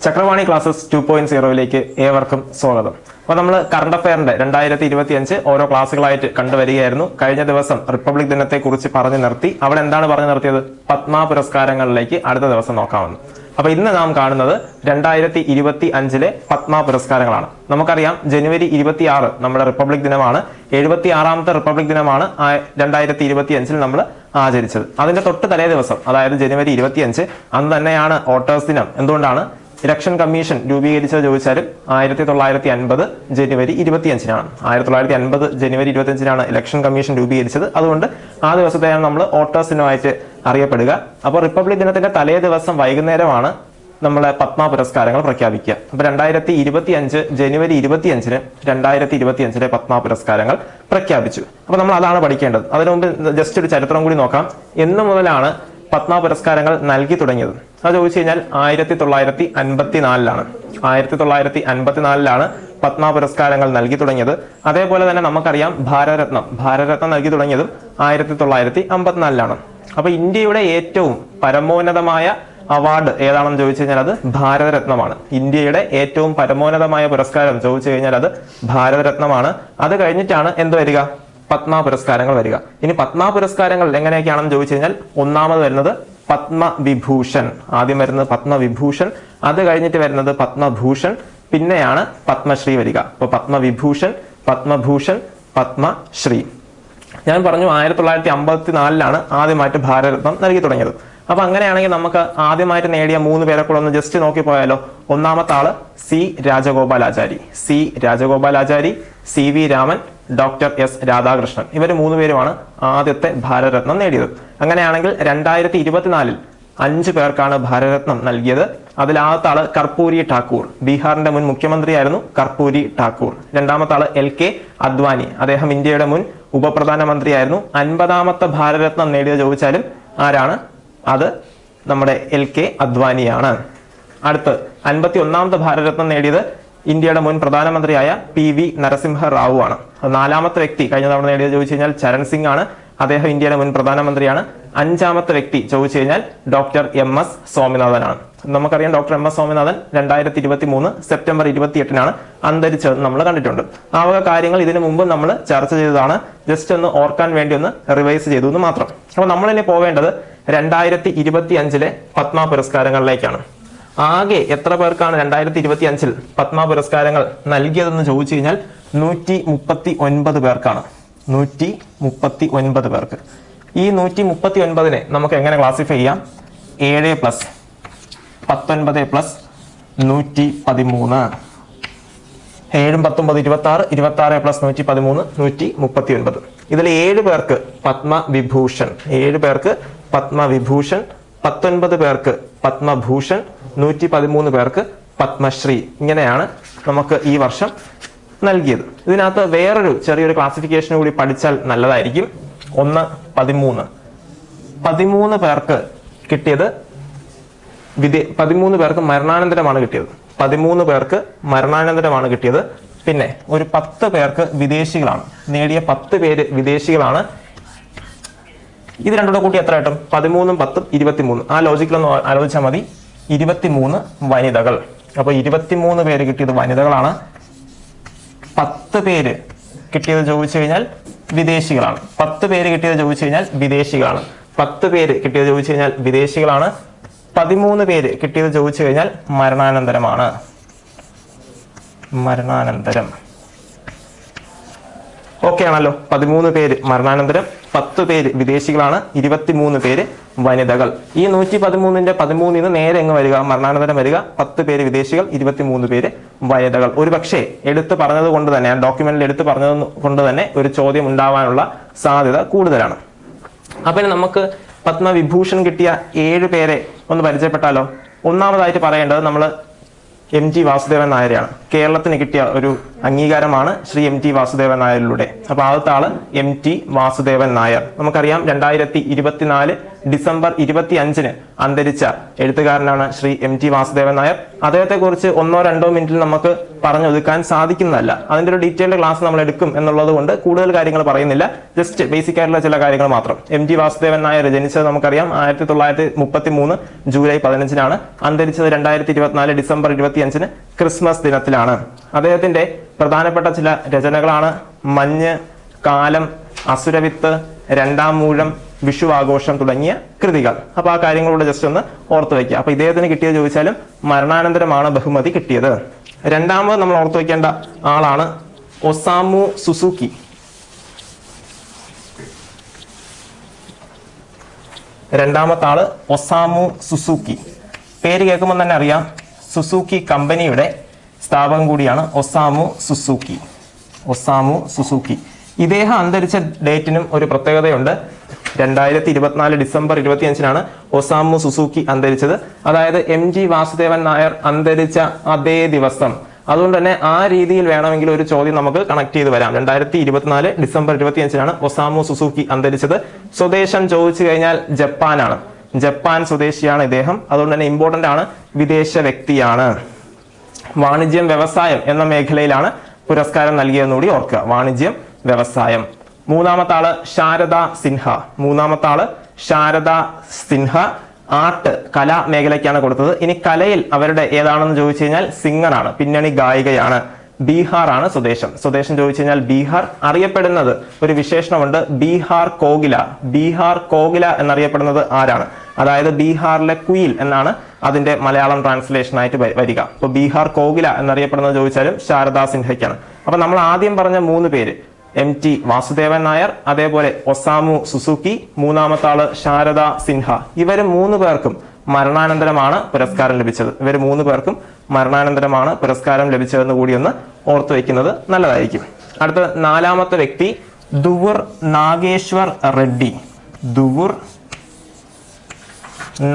Chakravani classes 2.0 ഏവർക്കും സ്വാഗതം. അപ്പോൾ നമ്മൾ കറണ്ട് അഫയറിന്റെ 2025 ഓരോ ക്ലാസ്സുകളായിട്ട് കണ്ടുവരികയായിരുന്നു. കഴിഞ്ഞ ദിവസം റിപ്പബ്ലിക് ദിനത്തെ കുറിച്ച് പറഞ്ഞു നിർത്തി. അവിടെ എന്താണ് പറഞ്ഞു നിർത്തിയത്? പത്മ പുരസ്കാരങ്ങളിലേക്ക് അടുത്ത ദിവസം നോക്കാമെന്ന്. അപ്പൊ ഇന്ന് നാം കാണുന്നത് 2025 പത്മ പുരസ്കാരങ്ങളാണ്. നമുക്കറിയാം ജനുവരി 26 നമ്മുടെ റിപ്പബ്ലിക് ദിനമാണ്. 76ാമത്തെ റിപ്പബ്ലിക് ദിനമാണ് 2025 നമ്മൾ ആചരിച്ചത്. അതിന്റെ തൊട്ട് തലേ ദിവസം, അതായത് ജനുവരി 25 അന്ന് തന്നെയാണ് വോട്ടേഴ്സ് ദിനം. എന്തുകൊണ്ടാണ്? ഇലക്ഷൻ കമ്മീഷൻ രൂപീകരിച്ചത് ചോദിച്ചാലും 1950 ജനുവരി 25 1950 ജനുവരി 25 ഇലക്ഷൻ കമ്മീഷൻ രൂപീകരിച്ചത്. അതുകൊണ്ട് ആ ദിവസത്തെയാണ് നമ്മൾ വോട്ടേഴ്സ് ദിനമായിട്ട് അറിയപ്പെടുക. അപ്പോൾ റിപ്പബ്ലിക് ദിനത്തിന്റെ തലേ ദിവസം വൈകുന്നേരമാണ് നമ്മളെ പത്മ പുരസ്കാരങ്ങൾ പ്രഖ്യാപിക്കുക. അപ്പൊ 2025 ജനുവരി 25 2025 പത്മ പുരസ്കാരങ്ങൾ പ്രഖ്യാപിച്ചു. അപ്പൊ നമ്മൾ അതാണ് പഠിക്കേണ്ടത്. അതിനു മുമ്പ് ജസ്റ്റ് ഒരു ചരിത്രം കൂടി നോക്കാം. എന്ന് മുതലാണ് പത്മ പുരസ്കാരങ്ങൾ നൽകി തുടങ്ങിയത്? അത് ചോദിച്ചു കഴിഞ്ഞാൽ 1954 1954 പത്മ പുരസ്കാരങ്ങൾ നൽകി തുടങ്ങിയത്. അതേപോലെ തന്നെ നമുക്കറിയാം ഭാരതരത്നം നൽകി തുടങ്ങിയതും 1954. അപ്പൊ ഇന്ത്യയുടെ ഏറ്റവും പരമോന്നതമായ അവാർഡ് ഏതാണെന്ന് ചോദിച്ചു കഴിഞ്ഞാൽ അത് ഭാരതരത്നമാണ്. ഇന്ത്യയുടെ ഏറ്റവും പരമോന്നതമായ പുരസ്കാരം ചോദിച്ചു കഴിഞ്ഞാൽ അത് ഭാരതരത്നമാണ്. അത് കഴിഞ്ഞിട്ടാണ് എന്ത് വരിക? പത്മ പുരസ്കാരങ്ങൾ വരിക. ഇനി പത്മ പുരസ്കാരങ്ങൾ എങ്ങനെയൊക്കെയാണെന്ന് ചോദിച്ചു കഴിഞ്ഞാൽ ഒന്നാമത് വരുന്നത് പത്മവിഭൂഷൺ. ആദ്യം വരുന്നത് പത്മവിഭൂഷൺ, അത് കഴിഞ്ഞിട്ട് വരുന്നത് പത്മഭൂഷൺ, പിന്നെയാണ് പത്മശ്രീ വരിക. അപ്പൊ പത്മവിഭൂഷൺ, പത്മഭൂഷൺ, പത്മശ്രീ. ഞാൻ പറഞ്ഞു 1954 ആദ്യമായിട്ട് ഭാരതരത്നം നൽകി തുടങ്ങിയത്. അപ്പൊ അങ്ങനെയാണെങ്കിൽ നമുക്ക് ആദ്യമായിട്ട് നേടിയ 3 പേരെ കൂടെ ഒന്ന് ജസ്റ്റ് നോക്കി പോയാലോ? ഒന്നാമത്തെ ആള് C Rajagopalachari, C V Raman, doctor S Radhakrishnan. ഇവർ 3 പേരുമാണ് ആദ്യത്തെ ഭാരതരത്നം നേടിയത്. അങ്ങനെയാണെങ്കിൽ 2024 5 പേർക്കാണ് ഭാരതരത്നം നൽകിയത്. അതിലാദ്യത്തെ ആള് കർപ്പൂരി ഠാക്കൂർ, ബീഹാറിന്റെ മുൻ മുഖ്യമന്ത്രിയായിരുന്നു കർപ്പൂരി ഠാക്കൂർ. രണ്ടാമത്തെ ആള് LK അദ്വാനി, അദ്ദേഹം ഇന്ത്യയുടെ മുൻ ഉപപ്രധാനമന്ത്രിയായിരുന്നു. 50ാമത്തെ ഭാരതരത്നം നേടിയത് ചോദിച്ചാലും ആരാണ്? അത് നമ്മുടെ LK അദ്വാനിയാണ്. അടുത്ത് 51ാമത്തെ ഭാരതരത്നം നേടിയത് ഇന്ത്യയുടെ മുൻ പ്രധാനമന്ത്രിയായ PV നരസിംഹ റാവു ആണ്. 4ാമത്തെ വ്യക്തി കഴിഞ്ഞ തവണ നേടിയത് ചോദിച്ചു കഴിഞ്ഞാൽ ചരൺ സിംഗ് ആണ്. അദ്ദേഹം ഇന്ത്യയുടെ മുൻ പ്രധാനമന്ത്രിയാണ്. 5ാമത്തെ വ്യക്തി ചോദിച്ചു കഴിഞ്ഞാൽ ഡോക്ടർ MS സ്വാമിനാഥനാണ്. നമുക്കറിയാം ഡോക്ടർ MS സ്വാമിനാഥൻ 2023 സെപ്റ്റംബർ 28 അന്തരിച്ചത് നമ്മൾ കണ്ടിട്ടുണ്ട്. ആ വക കാര്യങ്ങൾ ഇതിനു മുമ്പ് നമ്മൾ ചർച്ച ചെയ്തതാണ്. ജസ്റ്റ് ഒന്ന് ഓർക്കാൻ വേണ്ടി ഒന്ന് റിവൈസ് ചെയ്തു എന്ന് മാത്രം. അപ്പൊ നമ്മളിനി പോവേണ്ടത് 2025 പത്മ പുരസ്കാരങ്ങളിലേക്കാണ്. ആകെ എത്ര പേർക്കാണ് 2025 പത്മ പുരസ്കാരങ്ങൾ നൽകിയതെന്ന് ചോദിച്ചു കഴിഞ്ഞാൽ 139 പേർക്കാണ്. 139 പേർക്ക്. ഈ 139 നമുക്ക് എങ്ങനെ ക്ലാസിഫൈ ചെയ്യാം? 7 പ്ലസ് 19 പ്ലസ് 113. 7 19 26, 26 പ്ലസ് 113 139. ഇതിൽ 7 പേർക്ക് പത്മവിഭൂഷൺ, 7 പേർക്ക് പത്മവിഭൂഷൺ, 19 പേർക്ക് പത്മഭൂഷൺ, 113 പേർക്ക് പത്മശ്രീ. ഇങ്ങനെയാണ് നമുക്ക് ഈ വർഷം നൽകിയത്. ഇതിനകത്ത് വേറൊരു ചെറിയൊരു ക്ലാസിഫിക്കേഷൻ കൂടി പഠിച്ചാൽ നല്ലതായിരിക്കും. 13 പേർക്ക് കിട്ടിയത് 13 പേർക്ക് മരണാനന്തരമാണ് കിട്ടിയത്. 13 പേർക്ക് മരണാനന്തരമാണ് കിട്ടിയത്. പിന്നെ ഒരു 10 പേർക്ക് വിദേശികളാണ്. നേടിയ 10 പേര് വിദേശികളാണ്. ഇത് രണ്ടുകൂടെ കൂട്ടി എത്ര കിട്ടും? 13 10 23. ആ ലോജിക്കിലൊന്ന് ആലോചിച്ചാൽ മതി. 23 വനിതകൾ. അപ്പൊ 23 പേര് കിട്ടിയത് വനിതകളാണ്. 10 പേര് കിട്ടിയത് ചോദിച്ചു കഴിഞ്ഞാൽ വിദേശികളാണ്. 10 പേര് കിട്ടിയത് ചോദിച്ചു കഴിഞ്ഞാൽ വിദേശികളാണ്. 10 പേര് കിട്ടിയത് ചോദിച്ചു കഴിഞ്ഞാൽ വിദേശികളാണ്. 13 പേര് കിട്ടിയത് ചോദിച്ചു കഴിഞ്ഞാൽ മരണാനന്തരമാണ്. മരണാനന്തരം. ഓക്കെ ആണല്ലോ? 13 പേര് മരണാനന്തരം, 10 പേര് വിദേശികളാണ്, 23 പേര് വനിതകൾ. ഈ 113ന്റെ 13 നേരെ എങ്ങ് വരിക? മരണാനന്തരം വരിക. 10 പേര് വിദേശികൾ, 23 പേര് വനിതകൾ. ഒരു പക്ഷേ എടുത്തു പറഞ്ഞത് കൊണ്ട് തന്നെ, ആ ഡോക്യുമെന്റിൽ എടുത്തു പറഞ്ഞത് കൊണ്ട് തന്നെ ഒരു ചോദ്യം ഉണ്ടാവാനുള്ള സാധ്യത കൂടുതലാണ്. അപ്പൊ നമുക്ക് പത്മവിഭൂഷൺ കിട്ടിയ 7 പേരെ ഒന്ന് പരിചയപ്പെട്ടാലോ? ഒന്നാമതായിട്ട് പറയേണ്ടത് നമ്മൾ MT വാസുദേവൻ നായരെയാണ്. കേരളത്തിന് കിട്ടിയ ഒരു അംഗീകാരമാണ് ശ്രീ MT വാസുദേവൻ നായരിലൂടെ. അപ്പൊ ആദ്യത്തെ ആള് MT വാസുദേവൻ നായർ. നമുക്കറിയാം 2024 ഡിസംബർ 25 അന്തരിച്ച എഴുത്തുകാരനാണ് ശ്രീ MT വാസുദേവൻ നായർ. അദ്ദേഹത്തെ കുറിച്ച് 1-2 മിനിറ്റിൽ നമുക്ക് പറഞ്ഞൊതുക്കാൻ സാധിക്കുന്നതല്ല. അതിന്റെ ഒരു ഡീറ്റെയിൽഡ് ക്ലാസ് നമ്മൾ എടുക്കും എന്നുള്ളത് കൊണ്ട് കൂടുതൽ കാര്യങ്ങൾ പറയുന്നില്ല. ജസ്റ്റ് ബേസിക് ആയിട്ടുള്ള ചില കാര്യങ്ങൾ മാത്രം. MT വാസുദേവൻ നായർ ജനിച്ചത് നമുക്കറിയാം 1933 ജൂലൈ 15-നാണ്. അന്തരിച്ചത് 2024 ഡിസംബർ 25-ന് ക്രിസ്മസ് ദിനത്തിലാണ്. അദ്ദേഹത്തിന്റെ പ്രധാനപ്പെട്ട ചില രചനകളാണ് മഞ്ഞ്, കാലം, അസുരവിത്ത്, രണ്ടാം മൂഴം, വിഷു ആഘോഷം തുടങ്ങിയ കൃതികൾ. അപ്പൊ ആ കാര്യങ്ങളോട് ജസ്റ്റ് ഒന്ന് ഓർത്തു വയ്ക്കുക. അപ്പൊ ഇദ്ദേഹത്തിന് കിട്ടിയത് ചോദിച്ചാലും മരണാനന്തരമാണ് ബഹുമതി കിട്ടിയത്. രണ്ടാമത് നമ്മൾ ഓർത്തു വയ്ക്കേണ്ട ആളാണ് ഒസാമു സുസുക്കി. രണ്ടാമത്തെ ആള് ഒസാമു സുസുക്കി. പേര് കേൾക്കുമ്പോൾ തന്നെ അറിയാം, സുസുക്കി കമ്പനിയുടെ സ്ഥാപകൻ കൂടിയാണ് ഒസാമു സുസുക്കി. Osamu Suzuki. ഇദ്ദേഹം അന്തരിച്ച ഡേറ്റിനും ഒരു പ്രത്യേകതയുണ്ട്. 2024 ഡിസംബർ 25-നാണ് ഒസാമു സുസുക്കി അന്തരിച്ചത്. അതായത് MG വാസുദേവൻ നായർ അന്തരിച്ച അതേ ദിവസം. അതുകൊണ്ട് തന്നെ ആ രീതിയിൽ വേണമെങ്കിൽ ഒരു ചോദ്യം നമുക്ക് കണക്ട് ചെയ്ത് വരാം. 2024 ഡിസംബർ 25-നാണ് ഒസാമു സുസുക്കി അന്തരിച്ചത്. സ്വദേശം ചോദിച്ചു കഴിഞ്ഞാൽ ജപ്പാനാണ്. ജപ്പാൻ സ്വദേശിയാണ് ഇദ്ദേഹം. അതുകൊണ്ട് തന്നെ ഇമ്പോർട്ടന്റ് ആണ്, വിദേശ വ്യക്തിയാണ്. വാണിജ്യം വ്യവസായം എന്ന മേഖലയിലാണ് പുരസ്കാരം നൽകിയതെന്നുകൂടി ഓർക്കുക. വാണിജ്യം വ്യവസായം. മൂന്നാമത്തെ ആള് ശാരദ സിൻഹ. മൂന്നാമത്തെ ആള് ശാരദ സിൻഹ. ആർട്ട്, കലാ മേഖലയ്ക്കാണ് കൊടുത്തത്. ഇനി കലയിൽ അവരുടെ ഏതാണെന്ന് ചോദിച്ചു കഴിഞ്ഞാൽ സിംഗർ ആണ്, പിന്നണി ഗായികയാണ്. ബീഹാർ ആണ് സ്വദേശം. സ്വദേശം ചോദിച്ചു കഴിഞ്ഞാൽ ബീഹാർ. അറിയപ്പെടുന്നത് ഒരു വിശേഷണമുണ്ട്, ബീഹാർ കോകില. ബീഹാർ കോകില എന്നറിയപ്പെടുന്നത് ആരാണ്? അതായത് ബീഹാറിലെ കുയിൽ എന്നാണ് അതിന്റെ മലയാളം ട്രാൻസ്ലേഷൻ ആയിട്ട് വരിക. അപ്പൊ ബീഹാർ കോകില എന്നറിയപ്പെടുന്നത് ചോദിച്ചാലും ശാരദാ സിൻഹയ്ക്കാണ്. അപ്പൊ നമ്മൾ ആദ്യം പറഞ്ഞ 3 പേര്, MT വാസുദേവൻ നായർ, അതേപോലെ ഒസാമു സുസുക്കി, മൂന്നാമത്തെ ആള് ശാരദ സിൻഹ. ഇവര് 3 പേർക്കും മരണാനന്തരമാണ് പുരസ്കാരം ലഭിച്ചത്. ഇവർ 3 പേർക്കും മരണാനന്തരമാണ് പുരസ്കാരം ലഭിച്ചതെന്ന് കൂടി ഒന്ന് ഓർത്തു വയ്ക്കുന്നത് നല്ലതായിരിക്കും. അടുത്ത 4ാമത്തെ വ്യക്തി ദുവുർ നാഗേശ്വർ റെഡ്ഡി. ദുവുർ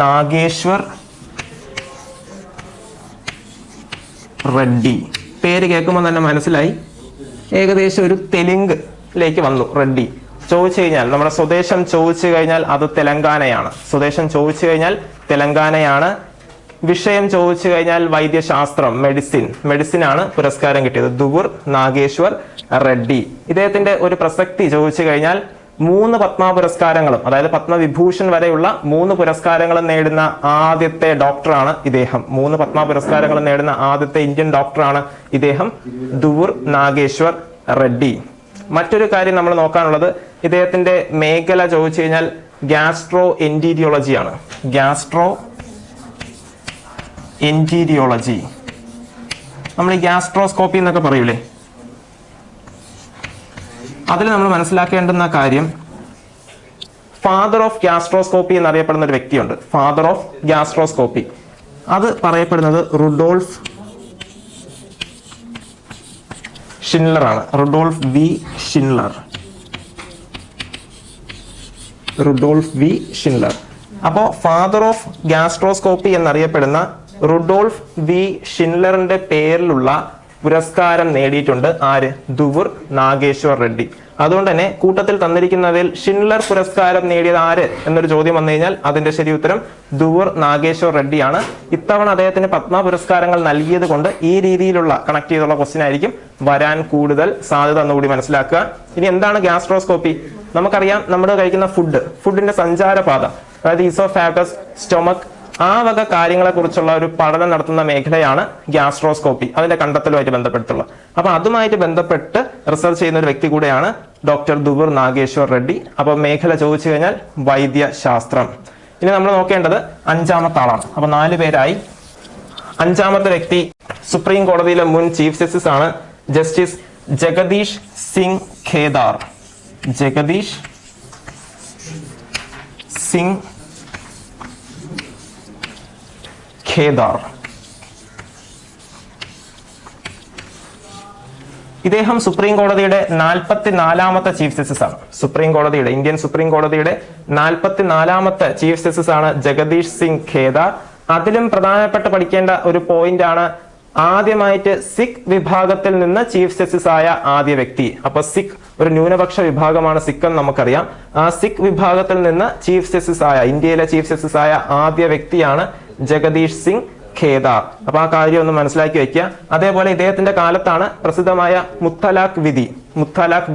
നാഗേശ്വർ റെഡ്ഡി. പേര് കേൾക്കുമ്പോൾ തന്നെ മനസ്സിലായി, ഏകദേശം ഒരു തെലുങ്കിലേക്ക് വന്നു. റെഡ്ഡി ചോദിച്ചു കഴിഞ്ഞാൽ, നമ്മുടെ സ്വദേശം ചോദിച്ചു കഴിഞ്ഞാൽ അത് തെലങ്കാനയാണ്. സ്വദേശം ചോദിച്ചു കഴിഞ്ഞാൽ തെലങ്കാനയാണ്. വിഷയം ചോദിച്ചു കഴിഞ്ഞാൽ വൈദ്യശാസ്ത്രം, മെഡിസിൻ ആണ് പുരസ്കാരം കിട്ടിയത്. ദുവുർ നാഗേശ്വർ റെഡ്ഡി. ഇദ്ദേഹത്തിന്റെ ഒരു പ്രസക്തി ചോദിച്ചു കഴിഞ്ഞാൽ 3 പത്മ പുരസ്കാരങ്ങളും, അതായത് പത്മവിഭൂഷൺ വരെയുള്ള 3 പുരസ്കാരങ്ങളും നേടുന്ന ആദ്യത്തെ ഡോക്ടറാണ് ഇദ്ദേഹം. 3 പത്മ പുരസ്കാരങ്ങളും നേടുന്ന ആദ്യത്തെ ഇന്ത്യൻ ഡോക്ടറാണ് ഇദ്ദേഹം, ദുവുർ നാഗേശ്വർ റെഡ്ഡി. മറ്റൊരു കാര്യം നമ്മൾ നോക്കാനുള്ളത്, ഇദ്ദേഹത്തിന്റെ മേഖല ചോദിച്ചു കഴിഞ്ഞാൽ ഗ്യാസ്ട്രോ എൻറ്റീരിയോളജി ആണ്. ഗ്യാസ്ട്രോ എൻറ്റീരിയോളജി. നമ്മൾ ഈ ഗ്യാസ്ട്രോസ്കോപ്പി എന്നൊക്കെ പറയൂലേ, അതിൽ നമ്മൾ മനസ്സിലാക്കേണ്ടുന്ന കാര്യം, ഫാദർ ഓഫ് ഗ്യാസ്ട്രോസ്കോപ്പി എന്നറിയപ്പെടുന്ന ഒരു വ്യക്തിയുണ്ട്. Father of gastroscopy. അത് പറയപ്പെടുന്നത് റുഡോൾഫ് ഷിൻലർ ആണ്. Rudolf V Schindler. Rudolf V Schindler. അപ്പോ ഫാദർ ഓഫ് ഗ്യാസ്ട്രോസ്കോപ്പി എന്നറിയപ്പെടുന്ന റുഡോൾഫ് വി ഷിൻലറിന്റെ പേരിലുള്ള പുരസ്കാരം നേടിയിട്ടുണ്ട് ആര്? ദുവുർ നാഗേശ്വർ റെഡ്ഡി. അതുകൊണ്ട് തന്നെ കൂട്ടത്തിൽ തന്നിരിക്കുന്നതിൽ ഷിൻലർ പുരസ്കാരം നേടിയത് ആര് എന്നൊരു ചോദ്യം വന്നു കഴിഞ്ഞാൽ അതിന്റെ ശരി ഉത്തരം ദുവുർ നാഗേശ്വർ റെഡ്ഡിയാണ്. ഇത്തവണ അദ്ദേഹത്തിന് പത്മ പുരസ്കാരങ്ങൾ നൽകിയത് കൊണ്ട് ഈ രീതിയിലുള്ള കണക്ട് ചെയ്തുള്ള ക്വസ്റ്റ്യൻ ആയിരിക്കും വരാൻ കൂടുതൽ സാധ്യത എന്നുകൂടി മനസ്സിലാക്കുക. ഇനി എന്താണ് ഗ്യാസ്ട്രോസ്കോപ്പി? നമുക്കറിയാം, നമ്മൾ കഴിക്കുന്ന ഫുഡിന്റെ സഞ്ചാരപാത, അതായത് ഈസോഫാഗസ്, സ്റ്റൊമക്, ആ വക കാര്യങ്ങളെ കുറിച്ചുള്ള ഒരു പഠനം നടത്തുന്ന മേഖലയാണ് ഗ്യാസ്ട്രോസ്കോപ്പി, അതിന്റെ കണ്ടെത്തലുമായിട്ട് ബന്ധപ്പെട്ടുള്ള. അപ്പൊ അതുമായിട്ട് ബന്ധപ്പെട്ട് റിസർച്ച് ചെയ്യുന്ന ഒരു വ്യക്തി കൂടെയാണ് ഡോക്ടർ ദുവുർ നാഗേശ്വർ റെഡ്ഡി. അപ്പൊ മേഖല ചോദിച്ചു കഴിഞ്ഞാൽ വൈദ്യശാസ്ത്രം. ഇനി നമ്മൾ നോക്കേണ്ടത് 5ാമത്തെ ആളാണ്. അപ്പൊ 4 പേരായി. 5ാമത്തെ വ്യക്തി സുപ്രീം കോടതിയിലെ മുൻ ചീഫ് ജസ്റ്റിസ് ആണ്, ജസ്റ്റിസ് ജഗദീഷ് സിംഗ് ഖേദാർ. ജഗദീഷ് സിംഗ് ഖേദാർ. ഇദ്ദേഹം സുപ്രീം കോടതിയുടെ 44ാമത്തെ ചീഫ് ജസ്റ്റിസ് ആണ്. ഇന്ത്യൻ സുപ്രീം കോടതിയുടെ 44ാമത്തെ ചീഫ് ജസ്റ്റിസ് ആണ് ജഗദീഷ് സിംഗ് ഖേദാർ. അതിലും പ്രധാനപ്പെട്ട പഠിക്കേണ്ട ഒരു പോയിന്റ് ആണ് ആദ്യമായിട്ട് സിഖ് വിഭാഗത്തിൽ നിന്ന് ചീഫ് ജസ്റ്റിസ് ആയ ആദ്യ വ്യക്തി. അപ്പൊ സിഖ് ഒരു ന്യൂനപക്ഷ വിഭാഗമാണ് സിഖ് എന്ന് നമുക്കറിയാം. ആ സിഖ് വിഭാഗത്തിൽ നിന്ന് ചീഫ് ജസ്റ്റിസ് ആയ, ഇന്ത്യയിലെ ചീഫ് ജസ്റ്റിസ് ആയ ആദ്യ വ്യക്തിയാണ് ജഗദീഷ് സിംഗ് ഖേദാർ. അപ്പൊ ആ കാര്യം ഒന്ന് മനസ്സിലാക്കി വെക്കുക. അതേപോലെ ഇദ്ദേഹത്തിന്റെ കാലത്താണ് പ്രസിദ്ധമായ മുത്തലാഖ്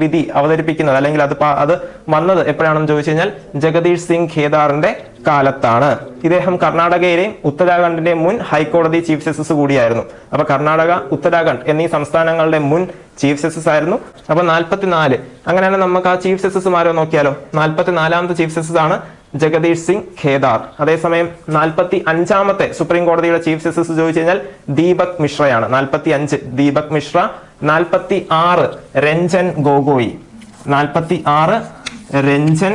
വിധി അവതരിപ്പിക്കുന്നത്, അല്ലെങ്കിൽ അത് വന്നത് എപ്പോഴാണെന്ന് ചോദിച്ചു കഴിഞ്ഞാൽ ജഗദീഷ് സിംഗ് ഖേദാറിന്റെ കാലത്താണ്. ഇദ്ദേഹം കർണാടകയിലെയും ഉത്തരാഖണ്ഡിന്റെയും മുൻ ഹൈക്കോടതി ചീഫ് ജസ്റ്റിസ് കൂടിയായിരുന്നു. അപ്പൊ കർണാടക, ഉത്തരാഖണ്ഡ് എന്നീ സംസ്ഥാനങ്ങളുടെ മുൻ ചീഫ് ജസ്റ്റിസ് ആയിരുന്നു. അപ്പൊ 44. അങ്ങനെയാണ് നമുക്ക് ആ ചീഫ് ജസ്റ്റിസുമാരെ നോക്കിയാലോ. 44ാമത്തെ ചീഫ് ജസ്റ്റിസ് ആണ് ജഗദീഷ് സിംഗ് ഖേദാർ. അതേസമയം 45ാമത്തെ സുപ്രീം കോടതിയുടെ ചീഫ് ജസ്റ്റിസ് ചോദിച്ചു കഴിഞ്ഞാൽ ദീപക് മിശ്രയാണ്. 45 ദീപക് മിശ്ര. 46 രഞ്ജൻ ഗൊഗോയി. 46 രഞ്ജൻ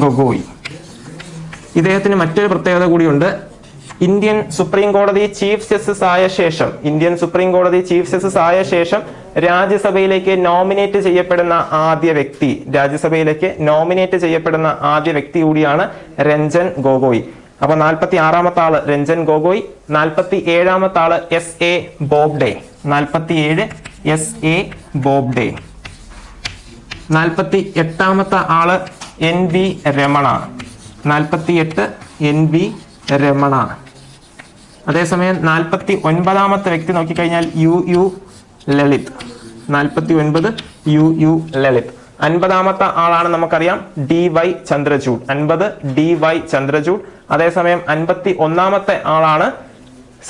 ഗൊഗോയി. ഇദ്ദേഹത്തിന് മറ്റൊരു പ്രത്യേകത കൂടിയുണ്ട്. ഇന്ത്യൻ സുപ്രീം കോടതി ചീഫ് ജസ്റ്റിസ് ആയ ശേഷം രാജ്യസഭയിലേക്ക് നോമിനേറ്റ് ചെയ്യപ്പെടുന്ന ആദ്യ വ്യക്തി കൂടിയാണ് രഞ്ജൻ ഗൊഗോയി. അപ്പൊ 46ാമത്തെ ആള് രഞ്ജൻ ഗൊഗോയി. 47ാമത്തെ ആള് SA ബോബ്ഡെ. 47 SA ബോബ്ഡെ. 48ാമത്തെ ആള് NV രമണ. 48 NV രമണ. അതേസമയം 49ാമത്തെ വ്യക്തി നോക്കിക്കഴിഞ്ഞാൽ UU ലളിത്. 49 UU ലളിത്. 50ാമത്തെ ആളാണ് നമുക്കറിയാം DY ചന്ദ്രചൂഡ്. 50 DY ചന്ദ്രചൂഡ്. അതേസമയം 51ാമത്തെ ആളാണ്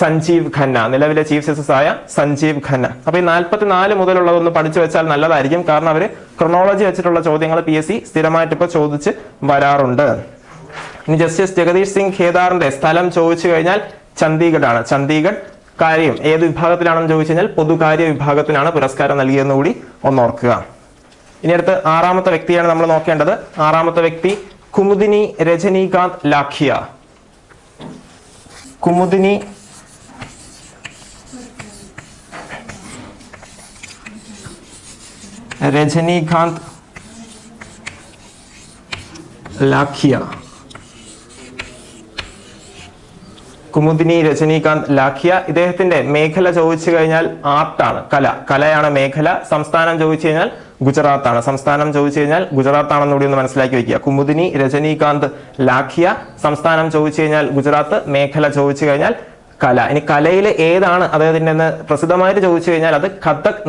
സഞ്ജീവ് ഖന്ന, നിലവിലെ ചീഫ് ജസ്റ്റിസ് ആയ സഞ്ജീവ് ഖന്ന. അപ്പൊ ഈ 44 മുതലുള്ളതൊന്ന് പഠിച്ചു വെച്ചാൽ നല്ലതായിരിക്കും. കാരണം അവര് ക്രൊണോളജി വെച്ചിട്ടുള്ള ചോദ്യങ്ങൾ PSC സ്ഥിരമായിട്ട് ഇപ്പൊ ചോദിച്ച് വരാറുണ്ട്. ഇനി ജസ്റ്റിസ് ജഗദീഷ് സിംഗ് ഖേദാറിന്റെ സ്ഥലം ചോദിച്ചു കഴിഞ്ഞാൽ ചണ്ഡീഗഡ് ആണ്. ചണ്ഡീഗഡ്. കാര്യം ഏത് വിഭാഗത്തിലാണെന്ന് ചോദിച്ചു കഴിഞ്ഞാൽ പൊതുകാര്യ വിഭാഗത്തിനാണ് പുരസ്കാരം നൽകിയെന്ന് കൂടി ഒന്നോർക്കുക. ഇനി അടുത്ത് 6ാമത്തെ വ്യക്തിയാണ് നമ്മൾ നോക്കേണ്ടത്. 6ാമത്തെ വ്യക്തി കുമുദിനി രജനീകാന്ത് ലാഖിയ. കുമുദിനി രജനീകാന്ത് ലാഖിയ. കുമുദിനി രജനീകാന്ത് ലാഖിയ. ഇദ്ദേഹത്തിന്റെ മേഖല ചോദിച്ചു കഴിഞ്ഞാൽ ആർട്ടാണ്, കലയാണ് മേഖല. സംസ്ഥാനം ചോദിച്ചു കഴിഞ്ഞാൽ ഗുജറാത്താണ്. ഗുജറാത്താണെന്നുകൂടി ഒന്ന് മനസ്സിലാക്കി വെക്കുക. കുമുദിനി രജനീകാന്ത് ലാഖിയ. സംസ്ഥാനം ചോദിച്ചു കഴിഞ്ഞാൽ ഗുജറാത്ത്. മേഖല ചോദിച്ചു കഴിഞ്ഞാൽ കല. ഇനി കലയിലെ ഏതാണ് അദ്ദേഹത്തിന്റെ പ്രസിദ്ധമായിട്ട് ചോദിച്ചു കഴിഞ്ഞാൽ അത് കഥക്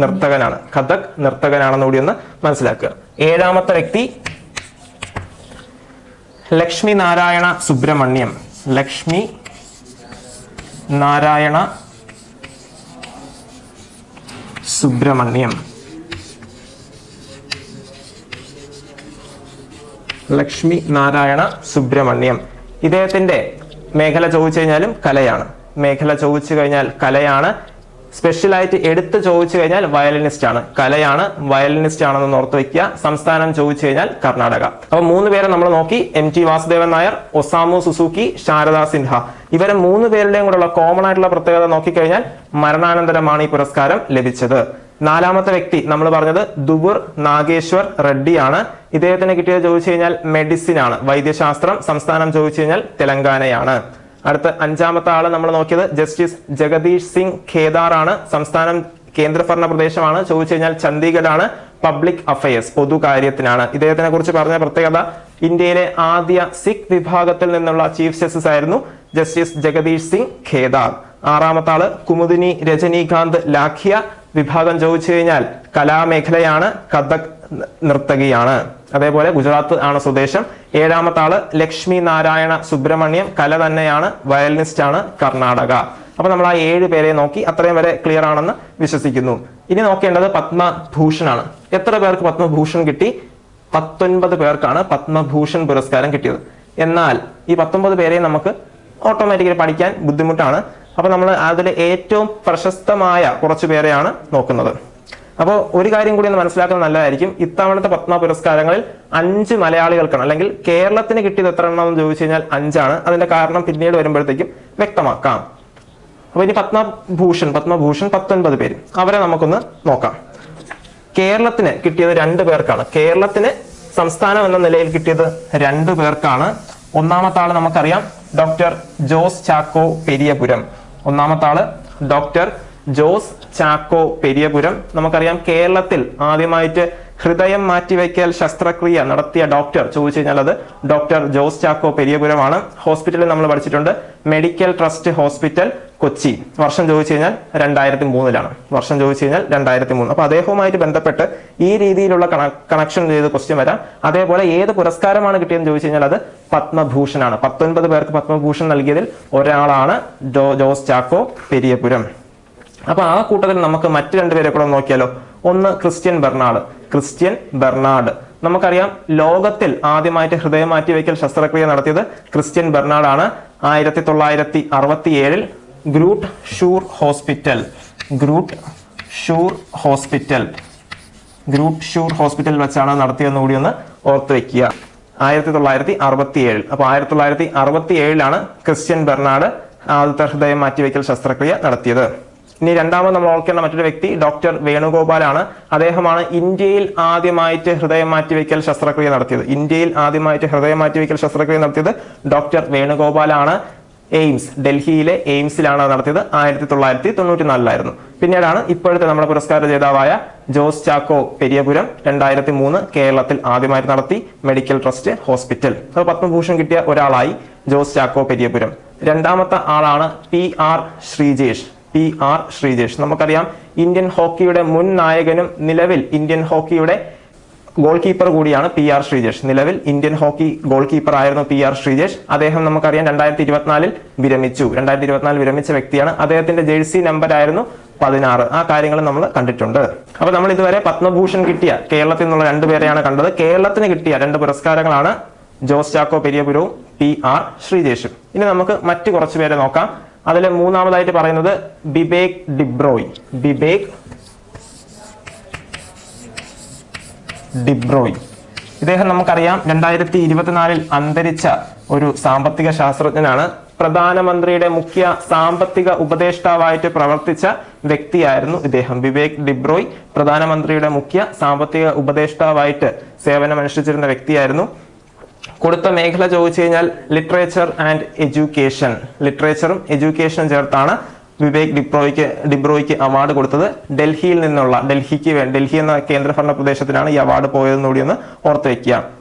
നർത്തകനാണെന്നുകൂടി ഒന്ന് മനസ്സിലാക്കുക. 7ാമത്തെ വ്യക്തി ലക്ഷ്മി നാരായണ സുബ്രഹ്മണ്യം. ലക്ഷ്മി നാരായണ സുബ്രഹ്മണ്യം. ലക്ഷ്മി നാരായണ സുബ്രഹ്മണ്യം. ഇദ്ദേഹത്തിന്റെ മേഖല ചോദിച്ചു കഴിഞ്ഞാലും കലയാണ്. സ്പെഷ്യലായിട്ട് എടുത്ത് ചോദിച്ചു കഴിഞ്ഞാൽ വയലിനിസ്റ്റ് ആണ്. വയലിനിസ്റ്റ് ആണെന്ന് ഓർത്ത് വെക്കുക. സംസ്ഥാനം ചോദിച്ചു കഴിഞ്ഞാൽ കർണാടക. അപ്പൊ 3 പേരെ നമ്മൾ നോക്കി. MT Vasudevan Nair, Osamu Suzuki, Sharada Sinha. ഇവരെ 3 പേരുടെയും കൂടെയുള്ള കോമൺ ആയിട്ടുള്ള പ്രത്യേകത നോക്കിക്കഴിഞ്ഞാൽ മരണാനന്തരമാണ് ഈ പുരസ്കാരം ലഭിച്ചത്. 4ാമത്തെ വ്യക്തി നമ്മൾ പറഞ്ഞത് ദുബുർ നാഗേശ്വർ റെഡ്ഡിയാണ്. ഇദ്ദേഹത്തിന് കിട്ടിയത് ചോദിച്ചു കഴിഞ്ഞാൽ മെഡിസിൻ ആണ്, വൈദ്യശാസ്ത്രം. സംസ്ഥാനം ചോദിച്ചു കഴിഞ്ഞാൽ തെലങ്കാനയാണ്. അടുത്ത 5ാമത്തെ ആള് നമ്മൾ നോക്കിയത് ജസ്റ്റിസ് ജഗദീഷ് സിംഗ് ഖേദാർ ആണ്. സംസ്ഥാനം കേന്ദ്രഭരണ പ്രദേശമാണ്. ചോദിച്ചു കഴിഞ്ഞാൽ ചണ്ഡീഗഡ് ആണ്. പബ്ലിക് അഫയേഴ്സ്, പൊതുകാര്യത്തിനാണ്. ഇദ്ദേഹത്തിനെ കുറിച്ച് പറഞ്ഞ പ്രത്യേകത ഇന്ത്യയിലെ ആദ്യ സിഖ് വിഭാഗത്തിൽ നിന്നുള്ള ചീഫ് ജസ്റ്റിസ് ആയിരുന്നു ജസ്റ്റിസ് ജഗദീഷ് സിംഗ് ഖേദാർ. 6ാമത്തെ ആള് കുമുദിനി രജനീകാന്ത് ലാഖിയ. വിഭാഗം ചോദിച്ചു കഴിഞ്ഞാൽ കലാമേഖലയാണ്, കഥക് നർത്തകിയാണ്. അതേപോലെ ഗുജറാത്ത് ആണ് സ്വദേശം. 7ാമത്തെ ആള് ലക്ഷ്മി നാരായണ സുബ്രഹ്മണ്യം, കല തന്നെയാണ്, വയലിനിസ്റ്റ് ആണ്, കർണാടക. അപ്പൊ നമ്മൾ ആ 7 പേരെ നോക്കി. അത്രയും വരെ ക്ലിയർ ആണെന്ന് വിശ്വസിക്കുന്നു. ഇനി നോക്കേണ്ടത് പത്മഭൂഷൺ ആണ്. എത്ര പേർക്ക് പത്മഭൂഷൺ കിട്ടി? 19 പേർക്കാണ് പത്മഭൂഷൺ പുരസ്കാരം കിട്ടിയത്. എന്നാൽ ഈ 19 പേരെ നമുക്ക് ഓട്ടോമാറ്റിക്കലി പഠിക്കാൻ ബുദ്ധിമുട്ടാണ്. അപ്പൊ നമ്മൾ അതിൽ ഏറ്റവും പ്രശസ്തമായ കുറച്ചു പേരെയാണ് നോക്കുന്നത്. അപ്പോൾ ഒരു കാര്യം കൂടി ഒന്ന് മനസ്സിലാക്കുന്നത് നല്ലതായിരിക്കും. ഇത്തവണത്തെ പത്മ പുരസ്കാരങ്ങളിൽ 5 മലയാളികൾക്കാണ്, അല്ലെങ്കിൽ കേരളത്തിന് കിട്ടിയത് എത്ര എണ്ണം എന്ന് ചോദിച്ചു കഴിഞ്ഞാൽ 5 ആണ്. അതിന്റെ കാരണം പിന്നീട് വരുമ്പോഴത്തേക്കും വ്യക്തമാക്കാം. അപ്പൊ ഇനി പത്മഭൂഷൺ 19 പേര്, അവരെ നമുക്കൊന്ന് നോക്കാം. കേരളത്തിന് കിട്ടിയത് 2 പേർക്കാണ്. കേരളത്തിന് സംസ്ഥാനം എന്ന നിലയിൽ കിട്ടിയത് 2 പേർക്കാണ്. ഒന്നാമത്തെ ആള് നമുക്കറിയാം ഡോക്ടർ ജോസ് ചാക്കോ പെരിയപുരം. ഒന്നാമത്തെ ആള് ഡോക്ടർ ജോസ് ചാക്കോ പെരിയപുരം. നമുക്കറിയാം കേരളത്തിൽ ആദ്യമായിട്ട് ഹൃദയം മാറ്റിവെക്കൽ ശസ്ത്രക്രിയ നടത്തിയ ഡോക്ടർ ചോദിച്ചു കഴിഞ്ഞാൽ അത് ഡോക്ടർ ജോസ് ചാക്കോ പെരിയപുരമാണ്. ഹോസ്പിറ്റലിൽ നമ്മൾ പഠിച്ചിട്ടുണ്ട് മെഡിക്കൽ ട്രസ്റ്റ് ഹോസ്പിറ്റൽ കൊച്ചി. വർഷം ചോദിച്ചു കഴിഞ്ഞാൽ 2003 വർഷം ചോദിച്ചു കഴിഞ്ഞാൽ 2003. അപ്പൊ അദ്ദേഹവുമായിട്ട് ബന്ധപ്പെട്ട് ഈ രീതിയിലുള്ള കണക്ഷൻ ചെയ്ത് ക്വസ്റ്റ്യൻ വരാം. അതേപോലെ ഏത് പുരസ്കാരമാണ് കിട്ടിയതെന്ന് ചോദിച്ചു കഴിഞ്ഞാൽ അത് പത്മഭൂഷൺ ആണ്. 19 പേർക്ക് പത്മഭൂഷൺ നൽകിയതിൽ ഒരാളാണ് ജോസ് ചാക്കോ പെരിയപുരം. അപ്പൊ ആ കൂട്ടത്തിൽ നമുക്ക് മറ്റു രണ്ടുപേരെ കൂടെ നോക്കിയാലോ. ഒന്ന് ക്രിസ്ത്യൻ ബെർണാഡ്. നമുക്കറിയാം ലോകത്തിൽ ആദ്യമായിട്ട് ഹൃദയം മാറ്റിവെക്കൽ ശസ്ത്രക്രിയ നടത്തിയത് ക്രിസ്ത്യൻ ബെർണാഡ് ആണ്. 1967 ഗ്രൂട്ട് ഷൂർ ഹോസ്പിറ്റൽ വെച്ചാണ് നടത്തിയതെന്ന് കൂടി ഒന്ന് ഓർത്തു വെക്കുക. 1967. അപ്പൊ 1967 ക്രിസ്ത്യൻ ബെർണാഡ് ആദ്യത്തെ ഹൃദയം മാറ്റിവെക്കൽ ശസ്ത്രക്രിയ നടത്തിയത്. ഇനി രണ്ടാമത് നമ്മൾ ഓർക്കേണ്ട മറ്റൊരു വ്യക്തി ഡോക്ടർ വേണുഗോപാലാണ്. അദ്ദേഹമാണ് ഇന്ത്യയിൽ ആദ്യമായിട്ട് ഹൃദയം മാറ്റിവെക്കൽ ശസ്ത്രക്രിയ നടത്തിയത്. ഡോക്ടർ വേണുഗോപാലാണ്. ഡൽഹിയിലെ എയിംസിലാണ് നടത്തിയത്. 1994 പിന്നീടാണ് ഇപ്പോഴത്തെ നമ്മുടെ പുരസ്കാര ജേതാവായ ജോസ് ചാക്കോ പെരിയപുരം 2003 കേരളത്തിൽ ആദ്യമായിട്ട് നടത്തി മെഡിക്കൽ ട്രസ്റ്റ് ഹോസ്പിറ്റൽ. അപ്പോൾ പത്മഭൂഷൺ കിട്ടിയ ഒരാളായി ജോസ് ചാക്കോ പെരിയപുരം. രണ്ടാമത്തെ ആളാണ് PR ശ്രീജേഷ്. നമുക്കറിയാം ഇന്ത്യൻ ഹോക്കിയുടെ മുൻ നായകനും നിലവിൽ ഇന്ത്യൻ ഹോക്കിയുടെ ഗോൾ കീപ്പർ കൂടിയാണ് PR ശ്രീജേഷ്. നിലവിൽ ഇന്ത്യൻ ഹോക്കി ഗോൾ കീപ്പർ ആയിരുന്നു PR ശ്രീജേഷ്. അദ്ദേഹം നമുക്കറിയാം 2024 വിരമിച്ചു. 2024 വിരമിച്ച വ്യക്തിയാണ്. അദ്ദേഹത്തിന്റെ ജേഴ്സി നമ്പർ ആയിരുന്നു 16. ആ കാര്യങ്ങൾ നമ്മൾ കണ്ടിട്ടുണ്ട്. അപ്പൊ നമ്മൾ ഇതുവരെ പത്മഭൂഷൺ കിട്ടിയ കേരളത്തിൽ നിന്നുള്ള രണ്ടുപേരെയാണ് കണ്ടത്. കേരളത്തിന് കിട്ടിയ 2 പുരസ്കാരങ്ങളാണ് ജോസ് ചാക്കോ പെരിയപുരവും PR ശ്രീജേഷും. ഇനി നമുക്ക് മറ്റു കുറച്ചു പേരെ നോക്കാം. അതിൽ മൂന്നാമതായിട്ട് പറയുന്നത് ബിബേക് ഡിബ്രോയ്. ഇദ്ദേഹം നമുക്കറിയാം 2024 അന്തരിച്ച ഒരു സാമ്പത്തിക ശാസ്ത്രജ്ഞനാണ്. പ്രധാനമന്ത്രിയുടെ മുഖ്യ സാമ്പത്തിക ഉപദേഷ്ടാവായിട്ട് പ്രവർത്തിച്ച വ്യക്തിയായിരുന്നു ഇദ്ദേഹം. ബിബേക് ഡിബ്രോയ് പ്രധാനമന്ത്രിയുടെ മുഖ്യ സാമ്പത്തിക ഉപദേഷ്ടാവായിട്ട് സേവനമനുഷ്ഠിച്ചിരുന്ന വ്യക്തിയായിരുന്നു. കൊടുത്ത മേഖല ചോദിച്ചു കഴിഞ്ഞാൽ ലിറ്ററേച്ചർ ആൻഡ് എഡ്യൂക്കേഷൻ. ലിറ്ററേച്ചറും എഡ്യൂക്കേഷനും ചേർത്താണ് ബിബേക് ഡിബ്രോയ്ക്ക് അവാർഡ് കൊടുത്തത്. ഡൽഹി എന്ന കേന്ദ്രഭരണ പ്രദേശത്തിനാണ് ഈ അവാർഡ് പോയതെന്ന് കൂടി ഒന്ന് ഓർത്തു വെക്കുക.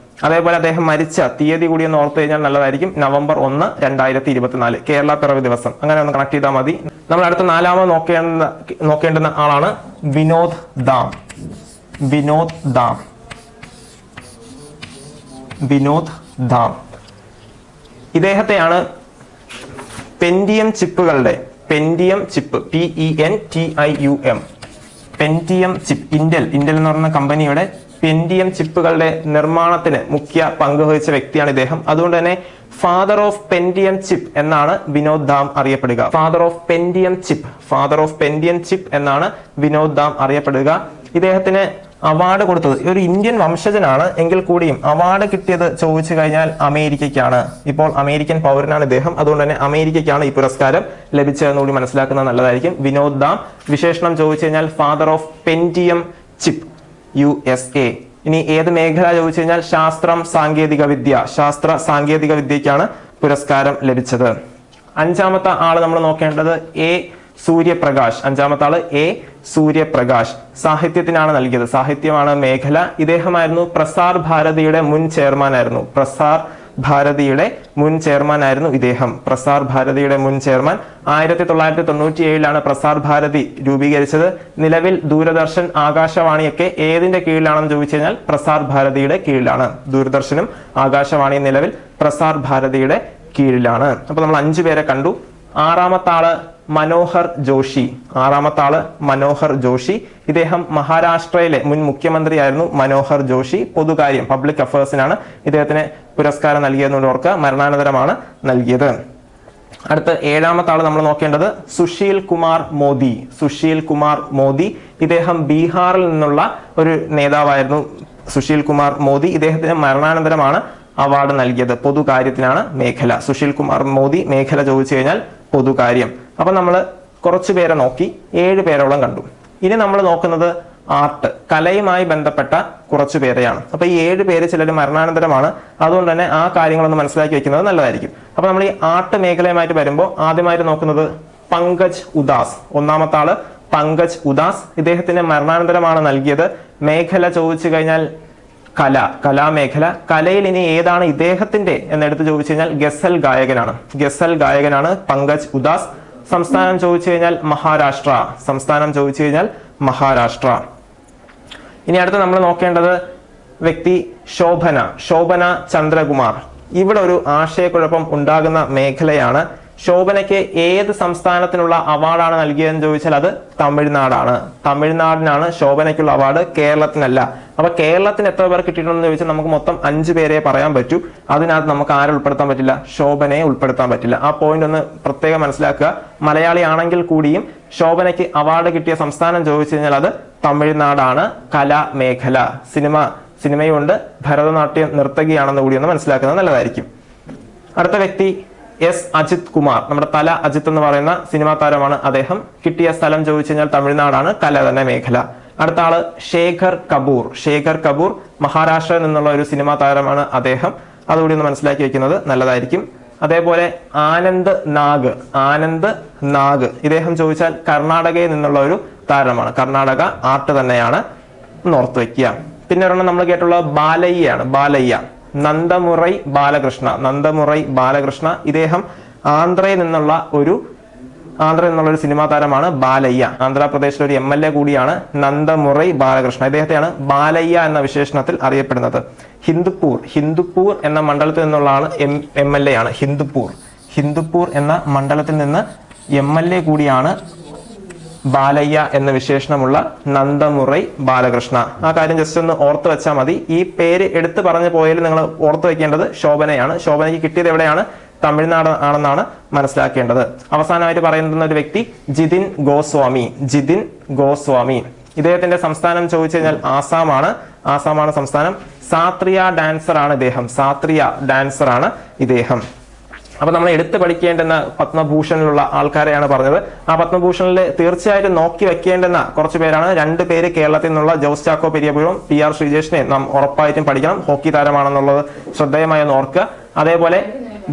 അതേപോലെ അദ്ദേഹം മരിച്ച തീയതി കൂടി ഒന്ന് ഓർത്തു കഴിഞ്ഞാൽ നല്ലതായിരിക്കും. November 1, 2024 കേരള പിറവി ദിവസം. അങ്ങനെ ഒന്ന് കണക്ട് ചെയ്താൽ മതി. നമ്മൾ അടുത്ത നാലാമത് നോക്കേണ്ടുന്ന ആളാണ് വിനോദ് ധാം. ഇദ്ദേഹത്തെയാണ് പെന്റിയം ചിപ്പുകളുടെ PENTIUM ഇന്റൽ എന്ന് പറയുന്ന കമ്പനിയുടെ പെന്റിയം ചിപ്പുകളുടെ നിർമ്മാണത്തിന് മുഖ്യ പങ്ക് വഹിച്ച വ്യക്തിയാണ് ഇദ്ദേഹം. അതുകൊണ്ട് തന്നെ ഫാദർ ഓഫ് പെന്റിയം ചിപ്പ് എന്നാണ് വിനോദ് ധാം അറിയപ്പെടുക. ഫാദർ ഓഫ് പെന്റിയം ചിപ്പ് എന്നാണ് വിനോദ് ധാം അറിയപ്പെടുക. ഇദ്ദേഹത്തിന് അവാർഡ് കൊടുത്തത് ഒരു ഇന്ത്യൻ വംശജനാണ് എങ്കിൽ കൂടിയും അവാർഡ് കിട്ടിയത് ചോദിച്ചു കഴിഞ്ഞാൽ അമേരിക്കയ്ക്കാണ്. ഇപ്പോൾ അമേരിക്കൻ പൗരനാണ് ഇദ്ദേഹം. അതുകൊണ്ട് തന്നെ അമേരിക്കയ്ക്കാണ് ഈ പുരസ്കാരം ലഭിച്ചതെന്ന് കൂടി മനസ്സിലാക്കുന്നത് നല്ലതായിരിക്കും. വിനോദ് ധാം. വിശേഷണം ചോദിച്ചു കഴിഞ്ഞാൽ father of Pentium chip USA. ഇനി ഏത് മേഖല ചോദിച്ചു കഴിഞ്ഞാൽ ശാസ്ത്ര സാങ്കേതിക വിദ്യക്കാണ് പുരസ്കാരം ലഭിച്ചത്. അഞ്ചാമത്തെ ആള് നമ്മൾ നോക്കേണ്ടത് സൂര്യപ്രകാശ്. സാഹിത്യത്തിനാണ് നൽകിയത്. സാഹിത്യമാണ് മേഖല. ഇദ്ദേഹമായിരുന്നു പ്രസാർ ഭാരതിയുടെ മുൻ ചെയർമാനായിരുന്നു ഇദ്ദേഹം. 1997 പ്രസാർ ഭാരതി രൂപീകരിച്ചത്. നിലവിൽ ദൂരദർശൻ ആകാശവാണിയൊക്കെ ഏതിന്റെ കീഴിലാണെന്ന് ചോദിച്ചു കഴിഞ്ഞാൽ പ്രസാർ ഭാരതിയുടെ കീഴിലാണ്. ദൂരദർശനും ആകാശവാണിയും നിലവിൽ പ്രസാർ ഭാരതിയുടെ കീഴിലാണ്. അപ്പൊ നമ്മൾ 5 പേരെ കണ്ടു. ആറാമത്തെ ആള് മനോഹർ ജോഷി. ഇദ്ദേഹം മഹാരാഷ്ട്രയിലെ മുൻ മുഖ്യമന്ത്രിയായിരുന്നു മനോഹർ ജോഷി. പൊതുകാര്യം പബ്ലിക് അഫയേഴ്സിനാണ് ഇദ്ദേഹത്തിന് പുരസ്കാരം നൽകിയതെന്ന് ഓർക്കുക. മരണാനന്തരമാണ് നൽകിയത്. അടുത്ത 7ാമത്തെ ആള് നമ്മൾ നോക്കേണ്ടത് സുശീൽ കുമാർ മോദി. ഇദ്ദേഹം ബീഹാറിൽ നിന്നുള്ള ഒരു നേതാവായിരുന്നു സുശീൽ കുമാർ മോദി. ഇദ്ദേഹത്തിന് മരണാനന്തരമാണ് അവാർഡ് നൽകിയത്. പൊതുകാര്യത്തിനാണ് മേഖല. സുശീൽ കുമാർ മോദി. മേഖല ചോദിച്ചു കഴിഞ്ഞാൽ പൊതുകാര്യം. അപ്പൊ നമ്മൾ കുറച്ചു പേരെ നോക്കി 7 പേരോളം കണ്ടു. ഇനി നമ്മൾ നോക്കുന്നത് ആർട്ട്, കലയുമായി ബന്ധപ്പെട്ട കുറച്ചു പേരെയാണ്. അപ്പൊ ഈ 7 പേര് ചിലർ മരണാനന്തരമാണ്. അതുകൊണ്ട് തന്നെ ആ കാര്യങ്ങളൊന്ന് മനസ്സിലാക്കി വെക്കുന്നത് നല്ലതായിരിക്കും. അപ്പൊ നമ്മൾ ഈ ആർട്ട് മേഖലയുമായിട്ട് വരുമ്പോൾ ആദ്യമായിട്ട് നോക്കുന്നത് പങ്കജ് ഉദാസ്. ഒന്നാമത്തെ ആള് പങ്കജ് ഉദാസ്. ഇദ്ദേഹത്തിന്റെ മരണാനന്തരമാണ് നൽകിയത്. മേഖല ചോദിച്ചു കഴിഞ്ഞാൽ കലാമേഖല. കലയിൽ ഇനി ഏതാണ് ഇദ്ദേഹത്തിന്റെ എന്നെടുത്ത് ചോദിച്ചു കഴിഞ്ഞാൽ ഗസൽ ഗായകനാണ് പങ്കജ് ഉദാസ്. സംസ്ഥാനം ചോദിച്ചു കഴിഞ്ഞാൽ മഹാരാഷ്ട്ര. ഇനി അടുത്ത് നമ്മൾ നോക്കേണ്ടത് വ്യക്തി ശോഭന ചന്ദ്രകുമാർ. ഇവിടെ ഒരു ആശയക്കുഴപ്പം ഉണ്ടാകുന്ന മേഖലയാണ്. ശോഭനയ്ക്ക് ഏത് സംസ്ഥാനത്തിനുള്ള അവാർഡാണ് നൽകിയതെന്ന് ചോദിച്ചാൽ അത് തമിഴ്നാടിനാണ് ശോഭനയ്ക്കുള്ള അവാർഡ്, കേരളത്തിനല്ല. അപ്പൊ കേരളത്തിന് എത്ര പേർ കിട്ടിയിട്ടുണ്ടെന്ന് ചോദിച്ചാൽ നമുക്ക് മൊത്തം 5 പേരെ പറയാൻ പറ്റൂ. അതിനകത്ത് നമുക്ക് ആരെ ഉൾപ്പെടുത്താൻ പറ്റില്ല? ശോഭനയെ ഉൾപ്പെടുത്താൻ പറ്റില്ല. ആ പോയിന്റ് ഒന്ന് പ്രത്യേകം മനസ്സിലാക്കുക. മലയാളി ആണെങ്കിൽ കൂടിയും ശോഭനയ്ക്ക് അവാർഡ് കിട്ടിയ സംസ്ഥാനം ചോദിച്ചു കഴിഞ്ഞാൽ അത് തമിഴ്നാടാണ്. കലാമേഖല, സിനിമയുണ്ട്, ഭരതനാട്യം നർത്തകിയാണെന്ന് കൂടി ഒന്ന് മനസ്സിലാക്കുന്നത് നല്ലതായിരിക്കും. അടുത്ത വ്യക്തി എസ് അജിത് കുമാർ. നമ്മുടെ തല അജിത്ത് എന്ന് പറയുന്ന സിനിമാ താരമാണ്. അദ്ദേഹം കിട്ടിയ സ്ഥലം ചോദിച്ചു കഴിഞ്ഞാൽ തമിഴ്നാടാണ്, കല തന്നെ മേഖല. അടുത്ത ആള് ശേഖർ കപൂർ. മഹാരാഷ്ട്രയിൽ നിന്നുള്ള ഒരു സിനിമാ താരമാണ് അദ്ദേഹം. അതുകൂടി ഒന്ന് മനസ്സിലാക്കി വെക്കുന്നത് നല്ലതായിരിക്കും. അതേപോലെ ആനന്ദ് നാഗ്. ഇദ്ദേഹം ചോദിച്ചാൽ കർണാടകയിൽ നിന്നുള്ള ഒരു താരമാണ്. കർണാടക ആർട്ട് തന്നെയാണ്, ഓർത്ത് വെക്കുക. പിന്നെ ഒരെണ്ണം നമ്മൾ കേട്ടുള്ള ബാലയ്യ. നന്ദമുറൈ ബാലകൃഷ്ണ. ഇദ്ദേഹം ആന്ധ്രയിൽ നിന്നുള്ള ഒരു സിനിമാ താരമാണ് ബാലയ്യ. ആന്ധ്രാപ്രദേശിലെ ഒരു MLA കൂടിയാണ് നന്ദമുറൈ ബാലകൃഷ്ണ. ഇദ്ദേഹത്തെയാണ് ബാലയ്യ എന്ന വിശേഷണത്തിൽ അറിയപ്പെടുന്നത്. ഹിന്ദുപ്പൂർ എന്ന മണ്ഡലത്തിൽ നിന്നുള്ള ആള് MLA ആണ്. ഹിന്ദുപ്പൂർ എന്ന മണ്ഡലത്തിൽ നിന്ന് MLA കൂടിയാണ് ബാലയ്യ എന്ന വിശേഷണമുള്ള നന്ദമുറൈ ബാലകൃഷ്ണ. ആ കാര്യം ജസ്റ്റ് ഒന്ന് ഓർത്ത് വെച്ചാൽ മതി. ഈ പേര് എടുത്തു പറഞ്ഞു പോയാൽ നിങ്ങൾ ഓർത്ത് വെക്കേണ്ടത് ശോഭനയാണ്. ശോഭനയ്ക്ക് കിട്ടിയത് എവിടെയാണ്? തമിഴ്നാട് ആണെന്നാണ് മനസ്സിലാക്കേണ്ടത്. അവസാനമായിട്ട് പറയുന്ന ഒരു വ്യക്തി ജിതിൻ ഗോസ്വാമി. ഇദ്ദേഹത്തിന്റെ സംസ്ഥാനം ചോദിച്ചു കഴിഞ്ഞാൽ ആസാമാണ് സംസ്ഥാനം. സാത്രിയ ഡാൻസർ ആണ് ഇദ്ദേഹം. അപ്പൊ നമ്മൾ എടുത്തു പഠിക്കേണ്ടുന്ന പത്മഭൂഷണിലുള്ള ആൾക്കാരെയാണ് പറഞ്ഞത്. ആ പത്മഭൂഷണിൽ തീർച്ചയായിട്ടും നോക്കി വെക്കേണ്ടുന്ന കുറച്ച് പേരാണ്. 2 പേര് കേരളത്തിൽ നിന്നുള്ള ജോസ് ചാക്കോ പെരിയപുരം, PR ശ്രീജേഷിനെ നാം ഉറപ്പായിട്ടും പഠിക്കണം. ഹോക്കി താരമാണെന്നുള്ളത് ശ്രദ്ധേയമായി ഒന്ന് ഓർക്കുക. അതേപോലെ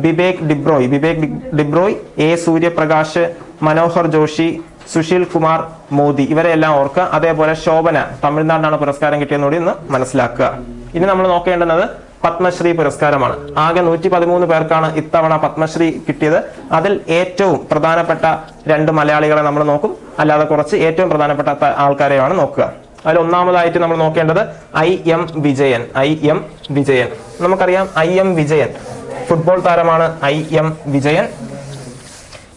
ബിബേക് ഡിബ്രോയ്, A സൂര്യപ്രകാശ്, മനോഹർ ജോഷി, സുശീൽ കുമാർ മോദി, ഇവരെല്ലാം ഓർക്കുക. അതേപോലെ ശോഭന തമിഴ്നാടിനാണ് പുരസ്കാരം കിട്ടിയെന്നുകൂടി ഒന്ന് മനസ്സിലാക്കുക. ഇനി നമ്മൾ നോക്കേണ്ടുന്നത് പത്മശ്രീ പുരസ്കാരമാണ്. ആകെ 113 പേർക്കാണ് ഇത്തവണ പത്മശ്രീ കിട്ടിയത്. അതിൽ ഏറ്റവും പ്രധാനപ്പെട്ട 2 മലയാളികളെ നമ്മൾ നോക്കും, അല്ലാതെ കുറച്ച് ഏറ്റവും പ്രധാനപ്പെട്ട ആൾക്കാരെയാണ് നോക്കുക. അതിൽ ഒന്നാമതായിട്ട് നമ്മൾ നോക്കേണ്ടത് IM വിജയൻ. നമുക്കറിയാം IM വിജയൻ ഫുട്ബോൾ താരമാണ്. IM വിജയൻ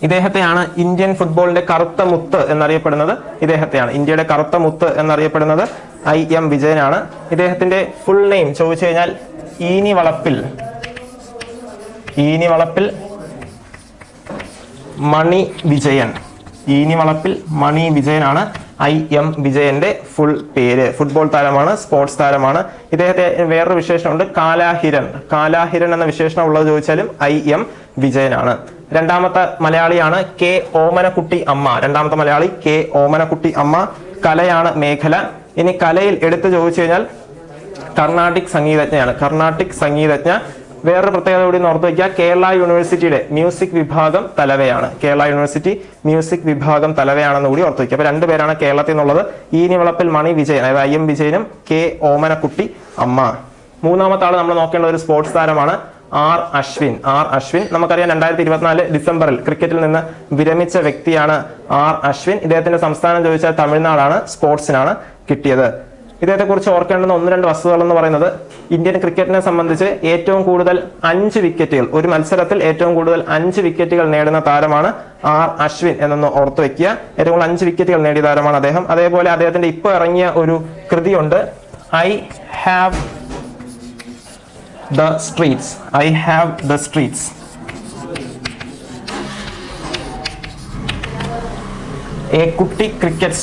ഇദ്ദേഹത്തെയാണ് ഇന്ത്യൻ ഫുട്ബോളിന്റെ കറുത്ത മുത്ത് എന്നറിയപ്പെടുന്നത്. ഇന്ത്യയുടെ കറുത്ത മുത്ത് എന്നറിയപ്പെടുന്നത് IM വിജയനാണ്. ഇദ്ദേഹത്തിന്റെ ഫുൾ നെയിം ചോദിച്ചു കഴിഞ്ഞാൽ ഈനി വളപ്പിൽ മണി വിജയനാണ് IM വിജയന്റെ ഫുൾ പേര്. ഫുട്ബോൾ താരമാണ്, സ്പോർട്സ് താരമാണ്. ഇദ്ദേഹത്തെ വേറൊരു വിശേഷണമുണ്ട്, കാലാഹിരൻ എന്ന വിശേഷണം ഉള്ളത് ചോദിച്ചാലും IM വിജയനാണ്. രണ്ടാമത്തെ മലയാളിയാണ് K ഓമനക്കുട്ടി അമ്മ. കലയാണ് മേഖല. ഇനി കലയിൽ എടുത്തു ചോദിച്ചു കഴിഞ്ഞാൽ കർണാട്ടിക് സംഗീതജ്ഞ. വേറൊരു പ്രത്യേകത കൂടി ഓർത്തു വയ്ക്കുക, കേരള യൂണിവേഴ്സിറ്റിയുടെ മ്യൂസിക് വിഭാഗം തലവയാണെന്ന് കൂടി ഓർത്തു വയ്ക്കുക. അപ്പൊ 2 പേരാണ് കേരളത്തിൽ നിന്നുള്ളത്. ഈനിവളപ്പിൽ മണി വിജയൻ, അതായത് IM വിജയനും K ഓമനക്കുട്ടി അമ്മ. മൂന്നാമത്തെ ആള് നമ്മൾ നോക്കേണ്ട ഒരു സ്പോർട്സ് താരമാണ് R അശ്വിൻ. നമുക്കറിയാം 2024 ഡിസംബറിൽ ക്രിക്കറ്റിൽ നിന്ന് വിരമിച്ച വ്യക്തിയാണ് R അശ്വിൻ. ഇദ്ദേഹത്തിന്റെ സംസ്ഥാനം ചോദിച്ചാൽ തമിഴ്നാടാണ്, സ്പോർട്സിനാണ് കിട്ടിയത്. ഇദ്ദേഹത്തെ കുറിച്ച് ഓർക്കേണ്ടുന്ന 1-2 വസ്തുതകൾ എന്ന് പറയുന്നത്, ഇന്ത്യൻ ക്രിക്കറ്റിനെ സംബന്ധിച്ച് ഏറ്റവും കൂടുതൽ 5 വിക്കറ്റുകൾ, ഒരു മത്സരത്തിൽ ഏറ്റവും കൂടുതൽ 5 വിക്കറ്റുകൾ നേടുന്ന താരമാണ് R അശ്വിൻ എന്നൊന്ന് ഓർത്തു വെക്കുക. ഏറ്റവും കൂടുതൽ 5 വിക്കറ്റുകൾ നേടിയ താരമാണ് അദ്ദേഹം. അതേപോലെ അദ്ദേഹത്തിന്റെ ഇപ്പോൾ ഇറങ്ങിയ ഒരു കൃതിയുണ്ട്, I have the streets. A കുട്ടി ക്രിക്കറ്റ്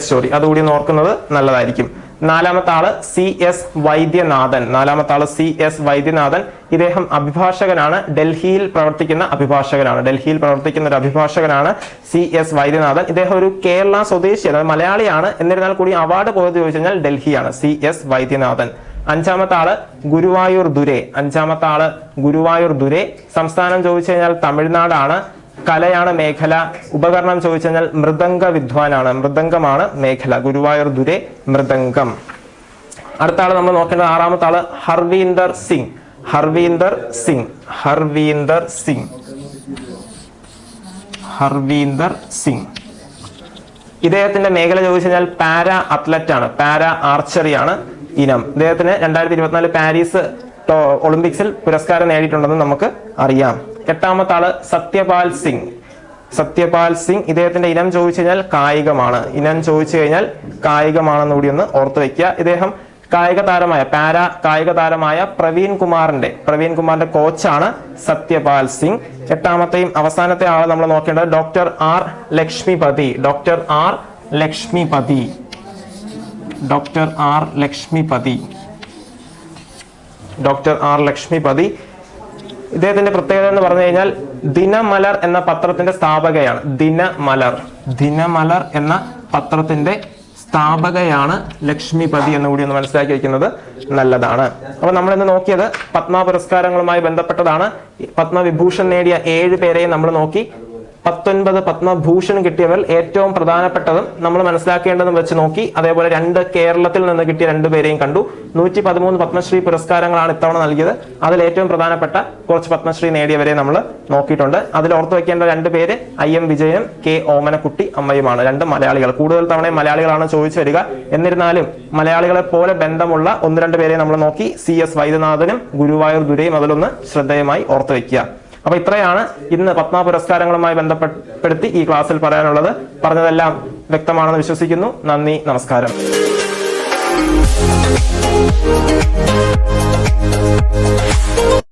സ്റ്റോറി. അതുകൂടി ഓർക്കുന്നത് നല്ലതായിരിക്കും. നാലാമത്തെ ആള് CS വൈദ്യനാഥൻ. ഇദ്ദേഹം അഭിഭാഷകനാണ്. ഡൽഹിയിൽ പ്രവർത്തിക്കുന്ന ഒരു അഭിഭാഷകനാണ് CS വൈദ്യനാഥൻ. ഇദ്ദേഹം ഒരു കേരള സ്വദേശി, അതായത് മലയാളിയാണ്. എന്നിരുന്നാൽ കൂടി അവാർഡ് പോയത് ചോദിച്ചു കഴിഞ്ഞാൽ ഡൽഹിയാണ്. CS വൈദ്യനാഥൻ. അഞ്ചാമത്തെ ആള് ഗുരുവായൂർ ദുരൈ. സംസ്ഥാനം ചോദിച്ചു കഴിഞ്ഞാൽ തമിഴ്നാടാണ്. കലയാണ് മേഖല. ഉപകരണം ചോദിച്ചു കഴിഞ്ഞാൽ മൃദംഗ വിദ്വാനാണ്. മൃദംഗമാണ് മേഖല. ഗുരുവായൂർ ദുരൈ മൃദംഗം. അടുത്ത ആള് നമ്മൾ നോക്കേണ്ടത് ആറാമത്തെ ആള് ഹർവീന്ദർ സിംഗ്. ഇദ്ദേഹത്തിന്റെ മേഖല ചോദിച്ചു കഴിഞ്ഞാൽ പാരാ അത്ലറ്റ് ആണ്. പാരാ ആർച്ചറി ആണ് ഇനം. ഇദ്ദേഹത്തിന് 2024 പാരീസ് ഒളിമ്പിക്സിൽ പുരസ്കാരം നേടിയിട്ടുണ്ടെന്ന് നമുക്ക് അറിയാം. എട്ടാമത്തെ ആള് സത്യപാൽ സിംഗ്. ഇദ്ദേഹത്തിന്റെ ഇനം ചോദിച്ചു കഴിഞ്ഞാൽ കായികമാണെന്ന് കൂടി ഒന്ന് ഓർത്തു വെക്കുക. ഇദ്ദേഹം കായിക താരമായ പ്രവീൺ കുമാറിന്റെ കോച്ചാണ് സത്യപാൽ സിംഗ്. എട്ടാമത്തെയും അവസാനത്തെ ആളെ നമ്മൾ നോക്കേണ്ടത് ഡോക്ടർ ആർ ലക്ഷ്മിപതി. ഇദ്ദേഹത്തിന്റെ പ്രത്യേകത എന്ന് പറഞ്ഞു കഴിഞ്ഞാൽ ദിനമലർ എന്ന പത്രത്തിന്റെ സ്ഥാപകയാണ്. ദിനമലർ എന്ന പത്രത്തിന്റെ സ്ഥാപകയാണ് ലക്ഷ്മിപതി എന്ന് കൂടി ഒന്ന് മനസ്സിലാക്കി വെക്കുന്നത് നല്ലതാണ്. അപ്പൊ നമ്മൾ ഇന്ന് നോക്കിയത് പത്മ പുരസ്കാരങ്ങളുമായി ബന്ധപ്പെട്ടതാണ്. പത്മവിഭൂഷൺ നേടിയ 7 പേരെയും നമ്മൾ നോക്കി. 19 പത്മഭൂഷൺ കിട്ടിയവർ ഏറ്റവും പ്രധാനപ്പെട്ടതും നമ്മൾ മനസ്സിലാക്കേണ്ടതും വെച്ച് നോക്കി. അതേപോലെ 2 കേരളത്തിൽ നിന്ന് കിട്ടിയ 2 പേരെയും കണ്ടു. 113 പത്മശ്രീ പുരസ്കാരങ്ങളാണ് ഇത്തവണ നൽകിയത്. അതിൽ ഏറ്റവും പ്രധാനപ്പെട്ട കുറച്ച് പത്മശ്രീ നേടിയവരെ നമ്മൾ നോക്കിയിട്ടുണ്ട്. അതിൽ ഓർത്തു വെക്കേണ്ട 2 പേര് IM വിജയനും K ഓമനക്കുട്ടി അമ്മയുമാണ്. 2 മലയാളികൾ. കൂടുതൽ തവണ മലയാളികളാണ് ചോദിച്ചു വരിക. എന്നിരുന്നാലും മലയാളികളെ പോലെ ബന്ധമുള്ള 1-2 പേരെ നമ്മൾ നോക്കി. CS വൈദ്യനാഥനും ഗുരുവായൂർ ദുരൈയും അതിലൊന്ന് ശ്രദ്ധേയമായി ഓർത്തു വെക്കുക. അപ്പൊ ഇത്രയാണ് ഇന്ന് പത്മ പുരസ്കാരങ്ങളുമായി ബന്ധപ്പെടുത്തി ഈ ക്ലാസ്സിൽ പറയാനുള്ളത്. പറഞ്ഞതെല്ലാം വ്യക്തമാണെന്ന് വിശ്വസിക്കുന്നു. നന്ദി, നമസ്കാരം.